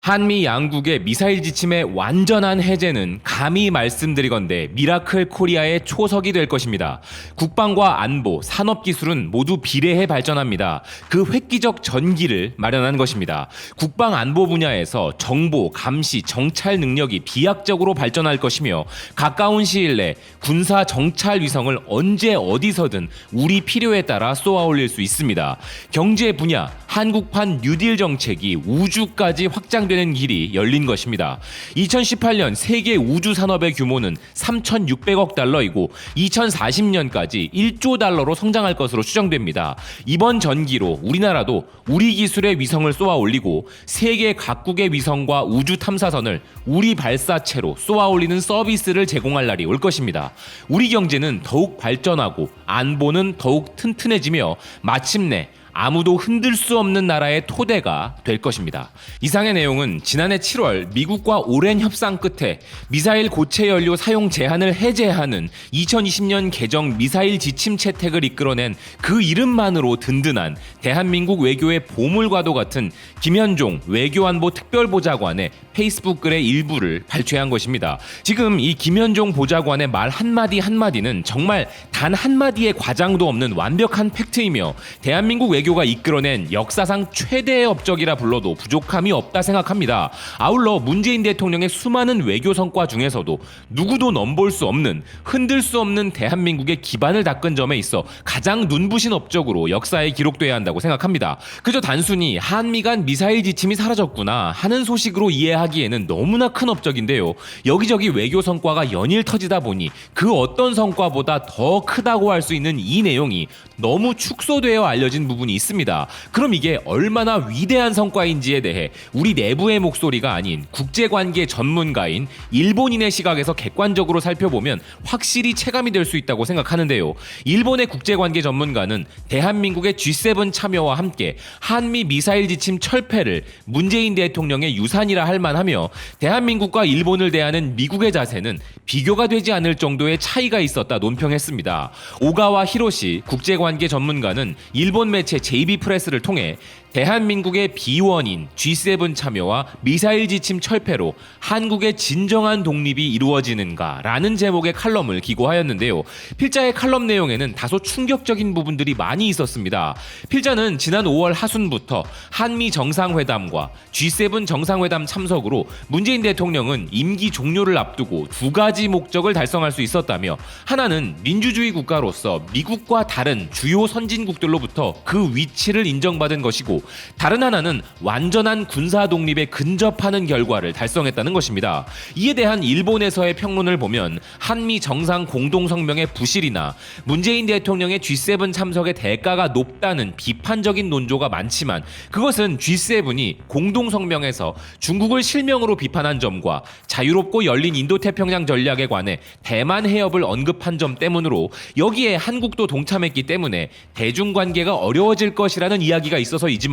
한미 양국의 미사일 지침의 완전한 해제는 감히 말씀드리건대 미라클 코리아의 초석이 될 것입니다. 국방과 안보, 산업기술은 모두 비례해 발전합니다. 그 획기적 전기를 마련한 것입니다. 국방 안보 분야에서 정보, 감시, 정찰 능력이 비약적으로 발전할 것이며 가까운 시일 내 군사 정찰 위성을 언제 어디서든 우리 필요에 따라 쏘아 올릴 수 있습니다. 경제 분야, 한국판 뉴딜 정책이 우주까지 확장되는 길이 열린 것입니다. 2018년 세계 우주 산업의 규모는 3,600억 달러이고 2040년까지 1조 달러로 성장할 것으로 추정됩니다. 이번 전기로 우리나라도 우리 기술의 위성을 쏘아 올리고 세계 각국의 위성과 우주 탐사선을 우리 발사체로 쏘아 올리는 서비스를 제공할 날이 올 것입니다. 우리 경제는 더욱 발전하고 안보는 더욱 튼튼해지며 마침내 아무도 흔들 수 없는 나라의 토대가 될 것입니다. 이상의 내용은 지난해 7월 미국과 오랜 협상 끝에 미사일 고체 연료 사용 제한을 해제하는 2020년 개정 미사일 지침 채택을 이끌어낸 그 이름만으로 든든한 대한민국 외교의 보물과도 같은 김현종 외교안보 특별보좌관의 페이스북 글의 일부를 발췌한 것입니다. 지금 이 김현종 보좌관의 말 한마디 한마디는 정말 단 한마디의 과장도 없는 완벽한 팩트이며 대한민국 외교가 이끌어낸 역사상 최대의 업적이라 불러도 부족함이 없다 생각합니다. 아울러 문재인 대통령의 수많은 외교 성과 중에서도 누구도 넘볼 수 없는, 흔들 수 없는 대한민국의 기반을 닦은 점에 있어 가장 눈부신 업적으로 역사에 기록돼야 한다고 생각합니다. 그저 단순히 한미 간 미사일 지침이 사라졌구나 하는 소식으로 이해하기에는 너무나 큰 업적인데요. 여기저기 외교 성과가 연일 터지다 보니 그 어떤 성과보다 더 크다고 할 수 있는 이 내용이 너무 축소되어 알려진 부분이 있습니다. 그럼 이게 얼마나 위대한 성과인지에 대해 우리 내부의 목소리가 아닌 국제관계 전문가인 일본인의 시각에서 객관적으로 살펴보면 확실히 체감이 될 수 있다고 생각하는데요. 일본의 국제관계 전문가는 대한민국의 G7 참여와 함께 한미 미사일 지침 철폐를 문재인 대통령의 유산이라 할 만하며 대한민국과 일본을 대하는 미국의 자세는 비교가 되지 않을 정도의 차이가 있었다 논평했습니다. 오가와 히로시 국제관계 전문가는 일본 매체 JB프레스를 통해 대한민국의 비원인 G7 참여와 미사일 지침 철폐로 한국의 진정한 독립이 이루어지는가 라는 제목의 칼럼을 기고하였는데요. 필자의 칼럼 내용에는 다소 충격적인 부분들이 많이 있었습니다. 필자는 지난 5월 하순부터 한미 정상회담과 G7 정상회담 참석으로 문재인 대통령은 임기 종료를 앞두고 두 가지 목적을 달성할 수 있었다며, 하나는 민주주의 국가로서 미국과 다른 주요 선진국들로부터 그 위치를 인정받은 것이고, 다른 하나는 완전한 군사 독립에 근접하는 결과를 달성했다는 것입니다. 이에 대한 일본에서의 평론을 보면 한미 정상 공동성명의 부실이나 문재인 대통령의 G7 참석의 대가가 높다는 비판적인 논조가 많지만, 그것은 G7이 공동성명에서 중국을 실명으로 비판한 점과 자유롭고 열린 인도태평양 전략에 관해 대만 해협을 언급한 점 때문으로 여기에 한국도 동참했기 때문에 대중관계가 어려워질 것이라는 이야기가 있어서이지만,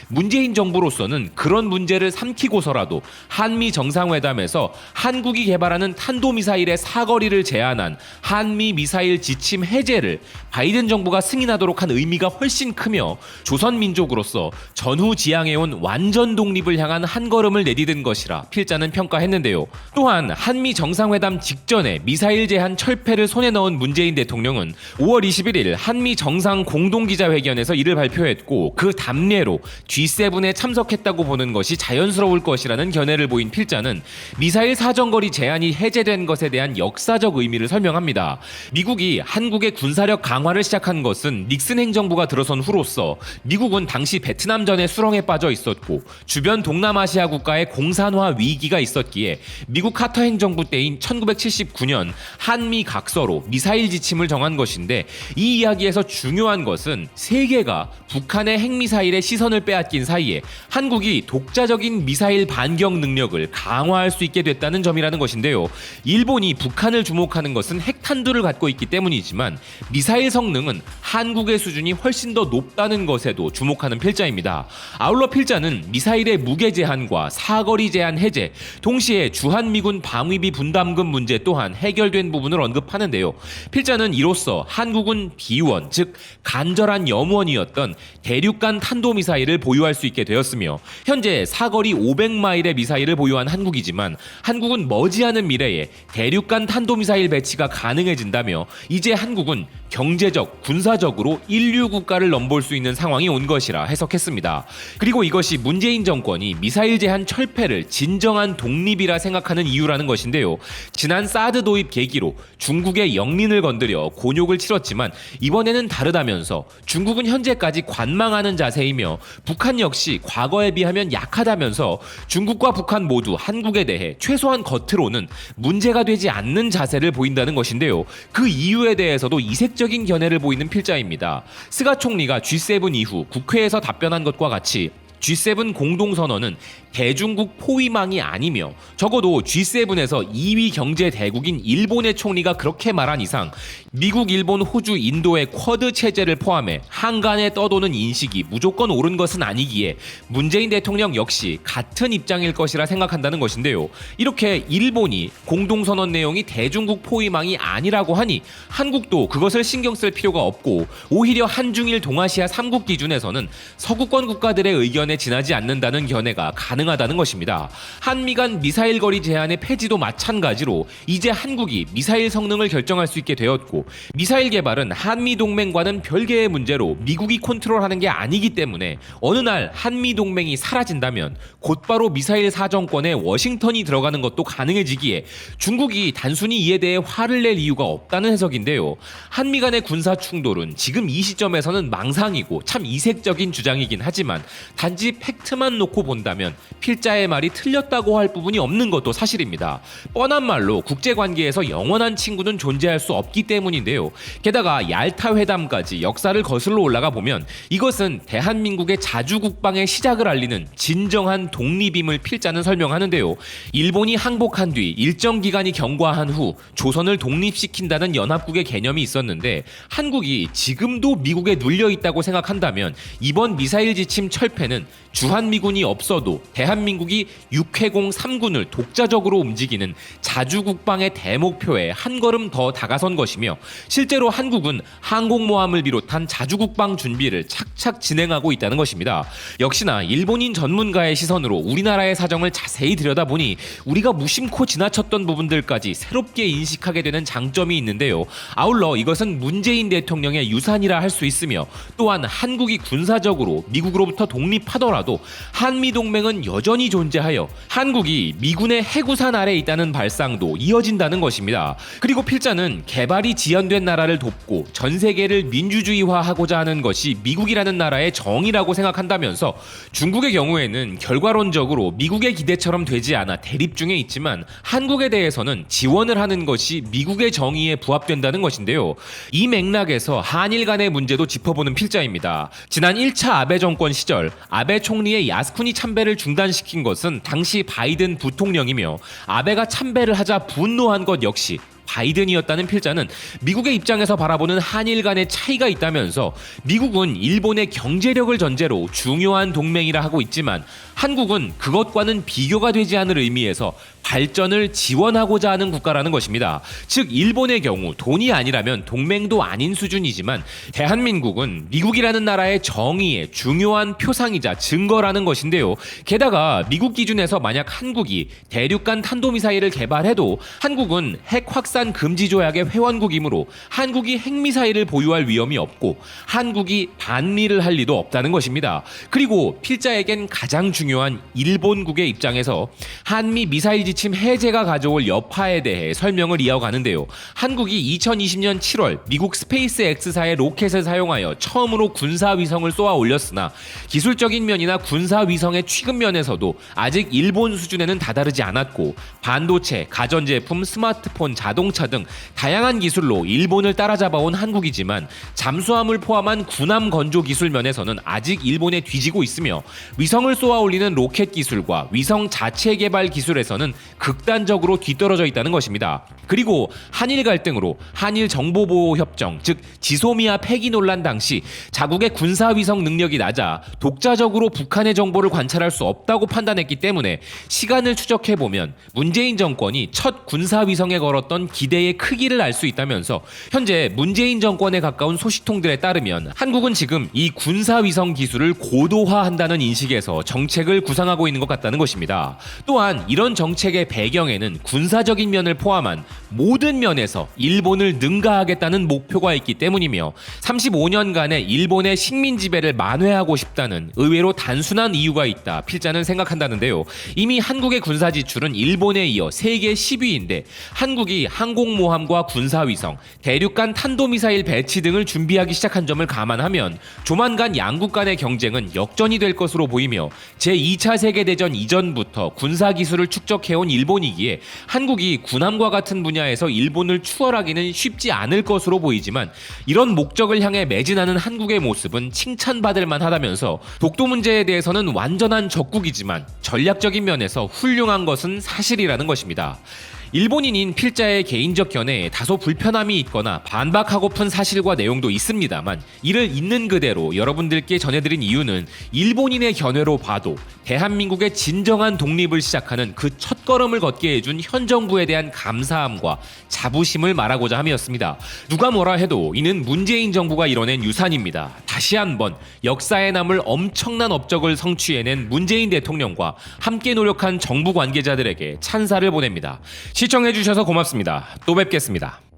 문재인 정부로서는 그런 문제를 삼키고서라도 한미 정상회담에서 한국이 개발하는 탄도미사일의 사거리를 제한한 한미 미사일 지침 해제를 바이든 정부가 승인하도록 한 의미가 훨씬 크며 조선민족으로서 전후지향해온 완전 독립을 향한 한 걸음을 내디딘 것이라 필자는 평가했는데요. 또한 한미 정상회담 직전에 미사일 제한 철폐를 손에 넣은 문재인 대통령은 5월 21일 한미 정상 공동기자회견에서 이를 발표했고, 그 답례로 G7에 참석했다고 보는 것이 자연스러울 것이라는 견해를 보인 필자는 미사일 사정거리 제한이 해제된 것에 대한 역사적 의미를 설명합니다. 미국이 한국의 군사력 강화를 시작한 것은 닉슨 행정부가 들어선 후로서 미국은 당시 베트남전에 수렁에 빠져 있었고 주변 동남아시아 국가의 공산화 위기가 있었기에 미국 카터 행정부 때인 1979년 한미 각서로 미사일 지침을 정한 것인데, 이 이야기에서 중요한 것은 세계가 북한의 핵미사일에 시선을 빼앗긴 사이에 한국이 독자적인 미사일 반경 능력을 강화할 수 있게 됐다는 점이라는 것인데요. 일본이 북한을 주목하는 것은 핵 한두를 갖고 있기 때문이지만 미사일 성능은 한국의 수준이 훨씬 더 높다는 것에도 주목하는 필자입니다. 아울러 필자는 미사일의 무게 제한과 사거리 제한 해제, 동시에 주한미군 방위비 분담금 문제 또한 해결된 부분을 언급하는데요. 필자는 이로써 한국은 비원, 즉 간절한 염원이었던 대륙간 탄도미사일을 보유할 수 있게 되었으며 현재 사거리 500마일의 미사일을 보유한 한국이지만 한국은 머지않은 미래에 대륙간 탄도미사일 배치가 가능해진다며 이제 한국은 경제적, 군사적으로 인류 국가를 넘볼 수 있는 상황이 온 것이라 해석했습니다. 그리고 이것이 문재인 정권이 미사일 제한 철폐를 진정한 독립이라 생각하는 이유라는 것인데요. 지난 사드 도입 계기로 중국의 영린을 건드려 곤욕을 치렀지만 이번에는 다르다면서 중국은 현재까지 관망하는 자세이며 북한 역시 과거에 비하면 약하다면서 중국과 북한 모두 한국에 대해 최소한 겉으로는 문제가 되지 않는 자세를 보인다는 것인데요. 그 이유에 대해서도 이색적인 견해를 보이는 필자입니다. 스가 총리가 G7 이후 국회에서 답변한 것과 같이 G7 공동선언은 대중국 포위망이 아니며 적어도 G7에서 2위 경제 대국인 일본의 총리가 그렇게 말한 이상 미국, 일본, 호주, 인도의 쿼드 체제를 포함해 한간에 떠도는 인식이 무조건 옳은 것은 아니기에 문재인 대통령 역시 같은 입장일 것이라 생각한다는 것인데요. 이렇게 일본이 공동선언 내용이 대중국 포위망이 아니라고 하니 한국도 그것을 신경 쓸 필요가 없고 오히려 한중일 동아시아 3국 기준에서는 서구권 국가들의 의견에 지나지 않는다는 견해가 가능하다는 것입니다. 한미 간 미사일 거리 제한의 폐지도 마찬가지로 이제 한국이 미사일 성능을 결정할 수 있게 되었고 미사일 개발은 한미 동맹과는 별개의 문제로 미국이 컨트롤하는 게 아니기 때문에 어느 날 한미 동맹이 사라진다면 곧바로 미사일 사정권에 워싱턴이 들어가는 것도 가능해지기에 중국이 단순히 이에 대해 화를 낼 이유가 없다는 해석인데요. 한미 간의 군사 충돌은 지금 이 시점에서는 망상이고 참 이색적인 주장이긴 하지만 단지 팩트만 놓고 본다면 필자의 말이 틀렸다고 할 부분이 없는 것도 사실입니다. 뻔한 말로 국제관계에서 영원한 친구는 존재할 수 없기 때문인데요. 게다가 얄타 회담까지 역사를 거슬러 올라가 보면 이것은 대한민국의 자주국방의 시작을 알리는 진정한 독립임을 필자는 설명하는데요. 일본이 항복한 뒤 일정 기간이 경과한 후 조선을 독립시킨다는 연합국의 개념이 있었는데 한국이 지금도 미국에 눌려있다고 생각한다면 이번 미사일 지침 철폐는 주한미군이 없어도 대한민국이 6회공 3군을 독자적으로 움직이는 자주국방의 대목표에 한 걸음 더 다가선 것이며 실제로 한국은 항공모함을 비롯한 자주국방 준비를 착착 진행하고 있다는 것입니다. 역시나 일본인 전문가의 시선으로 우리나라의 사정을 자세히 들여다보니 우리가 무심코 지나쳤던 부분들까지 새롭게 인식하게 되는 장점이 있는데요. 아울러 이것은 문재인 대통령의 유산이라 할 수 있으며 또한 한국이 군사적으로 미국으로부터 독립하더라도 한미동맹은 여전히 존재하여 한국이 미군의 해구산 아래 있다는 발상도 이어진다는 것입니다. 그리고 필자는 개발이 지연된 나라를 돕고 전 세계를 민주주의화하고자 하는 것이 미국이라는 나라의 정의라고 생각한다면서 중국의 경우에는 결과론적으로 미국의 기대처럼 되지 않아 대립 중에 있지만 한국에 대해서는 지원을 하는 것이 미국의 정의에 부합된다는 것인데요. 이 맥락에서 한일 간의 문제도 짚어보는 필자입니다. 지난 1차 아베 정권 시절 아베 총리의 야스쿠니 참배를 중단시킨 것은 당시 바이든 부통령이며 아베가 참배를 하자 분노한 것 역시 바이든이었다는 필자는 미국의 입장에서 바라보는 한일 간의 차이가 있다면서 미국은 일본의 경제력을 전제로 중요한 동맹이라 하고 있지만 한국은 그것과는 비교가 되지 않을 의미에서 발전을 지원하고자 하는 국가라는 것입니다. 즉 일본의 경우 돈이 아니라면 동맹도 아닌 수준이지만 대한민국은 미국이라는 나라의 정의의 중요한 표상이자 증거라는 것인데요. 게다가 미국 기준에서 만약 한국이 대륙간 탄도미사일을 개발해도 한국은 핵 확산 금지 조약의 회원국이므로 한국이 핵미사일을 보유할 위험이 없고 한국이 반미를 할 리도 없다는 것입니다. 그리고 필자에겐 가장 중요한 일본국의 입장에서 한미 미사일 지침 해제가 가져올 여파에 대해 설명을 이어가는데요. 한국이 2020년 7월 미국 스페이스 X사의 로켓을 사용하여 처음으로 군사위성을 쏘아 올렸으나 기술적인 면이나 군사위성의 취급 면에서도 아직 일본 수준에는 다다르지 않았고 반도체, 가전제품, 스마트폰, 자동차 등 다양한 기술로 일본을 따라잡아온 한국이지만 잠수함을 포함한 군함 건조 기술 면에서는 아직 일본에 뒤지고 있으며 위성을 쏘아 올리는 로켓 기술과 위성 자체 개발 기술에서는 극단적으로 뒤떨어져 있다는 것입니다. 그리고 한일 갈등으로 한일 정보보호협정, 즉 지소미아 폐기 논란 당시 자국의 군사위성 능력이 낮아 독자적으로 북한의 정보를 관찰할 수 없다고 판단했기 때문에 시간을 추적해보면 문재인 정권이 첫 군사위성에 걸었던 기대의 크기를 알 수 있다면서 현재 문재인 정권에 가까운 소식통들에 따르면 한국은 지금 이 군사위성 기술을 고도화한다는 인식에서 정책을 구상하고 있는 것 같다는 것입니다. 또한 이런 정책의 배경에는 군사적인 면을 포함한 모든 면에서 일본을 능가하겠다는 목표가 있기 때문이며 35년간의 일본의 식민 지배를 만회하고 싶다는 의외로 단순한 이유가 있다 필자는 생각한다는데요. 이미 한국의 군사 지출은 일본에 이어 세계 10위인데 한국이 항공모함과 군사위성, 대륙간 탄도미사일 배치 등을 준비하기 시작한 점을 감안하면 조만간 양국 간의 경쟁은 역전이 될 것으로 보이며 제2차 세계대전 이전부터 군사기술을 축적해온 일본이기에 한국이 군함과 같은 분야에서 일본을 추월하기는 쉽지 않을 것으로 보이지만 이런 목적을 향해 매진하는 한국의 모습은 칭찬받을 만하다면서 독도 문제에 대해서는 완전한 적국이지만 전략적인 면에서 훌륭한 것은 사실이라는 것입니다. 일본인인 필자의 개인적 견해에 다소 불편함이 있거나 반박하고픈 사실과 내용도 있습니다만 이를 있는 그대로 여러분들께 전해드린 이유는 일본인의 견해로 봐도 대한민국의 진정한 독립을 시작하는 그 첫걸음을 걷게 해준 현 정부에 대한 감사함과 자부심을 말하고자 함이었습니다. 누가 뭐라 해도 이는 문재인 정부가 이뤄낸 유산입니다. 다시 한번 역사에 남을 엄청난 업적을 성취해낸 문재인 대통령과 함께 노력한 정부 관계자들에게 찬사를 보냅니다. 시청해주셔서 고맙습니다. 또 뵙겠습니다.